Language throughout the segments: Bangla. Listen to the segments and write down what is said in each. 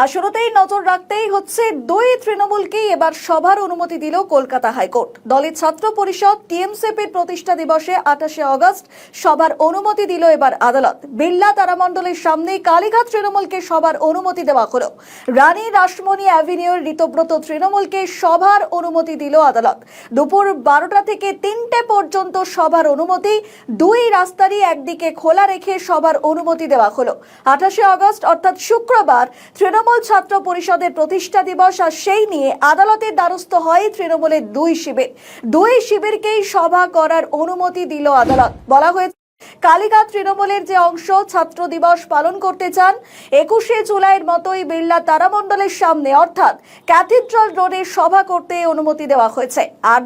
আর শুরুতেই নজর রাখতেই হচ্ছে দুই তৃণমূলকেই এবার সভার অনুমতি দিল কলকাতা হাইকোর্ট। দলের ছাত্র পরিষদ টিএমসিপির প্রতিষ্ঠা দিবসে 28 আগস্ট সভার অনুমতি দিল এবার আদালত। বিড়লা তারামণ্ডলের সামনে কালীঘাট তৃণমূলকে সভার অনুমতি দেওয়া হলো। রানী রাসমণি অ্যাভিনিউর ঋতব্রত তৃণমূলকে সভার অনুমতি দিল আদালত। দুপুর 12টা থেকে 3টে পর্যন্ত সভার অনুমতি, দুই রাস্তারই একদিকে খোলা রেখে সভার অনুমতি দেওয়া হলো। 28 আগস্ট অর্থাৎ শুক্রবার তৃণমূল ছাত্র পরিষদের প্রতিষ্ঠা দিবস, আর সেই নিয়ে আদালতের দ্বারস্থ হয় তৃণমূলের দুই শিবিরকেই সভা করার অনুমতি দিল আদালত। বলা হয়েছে কালীঘাট তৃণমূলের যে অংশ ছাত্র দিবস পালন করতে চান 21শে জুলাইয়ের মতোই বিড়লা তারামণ্ডলের সামনে অর্থাৎ ক্যাথিড্রাল রোডে সভা করতে অনুমতি দেওয়া হয়েছে। আর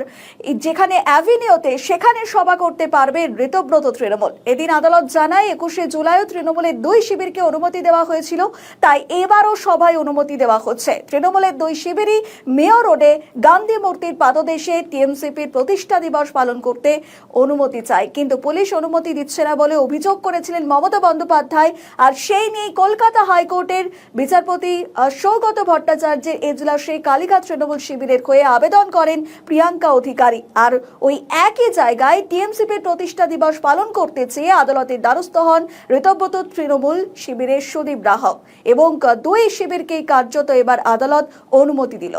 যেখানে অ্যাভিনিউতে সেখানে সভা করতে পারবে ঋতব্রত তৃণমূল। এদিন আদালত জানায় 21শে জুলাইও তৃণমূলের দুই শিবিরকে অনুমতি দেওয়া হয়েছিল, তাই এবারও সভায় অনুমতি দেওয়া হচ্ছে। তৃণমূলের দুই শিবিরই মেয়র রোডে গান্ধী মূর্তির পাদদেশে টিএমসিপির প্রতিষ্ঠা দিবস পালন করতে অনুমতি চায়, কিন্তু পুলিশ অনুমতি দিচ্ছে না বলে অভিযোগ করেছিলেন মমতা বন্দ্যোপাধ্যায়। আর সেই নিয়ে কলকাতা হাইকোর্টের বিচারপতি সৌগত ভট্টাচার্যের এজলাসে কালীঘাট তৃণমূল শিবিরের হয়ে আবেদন করেন প্রিয়াঙ্কা অধিকারী। আর ওই একই জায়গায় টিএমসিপির প্রতিষ্ঠা দিবস পালন করতে চেয়ে আদালতের দ্বারস্থ হন ঋতব্রত তৃণমূল শিবিরের সুদীপ রাহক এবং দুই শিবিরকেই কার্যত এবার আদালত অনুমতি দিল।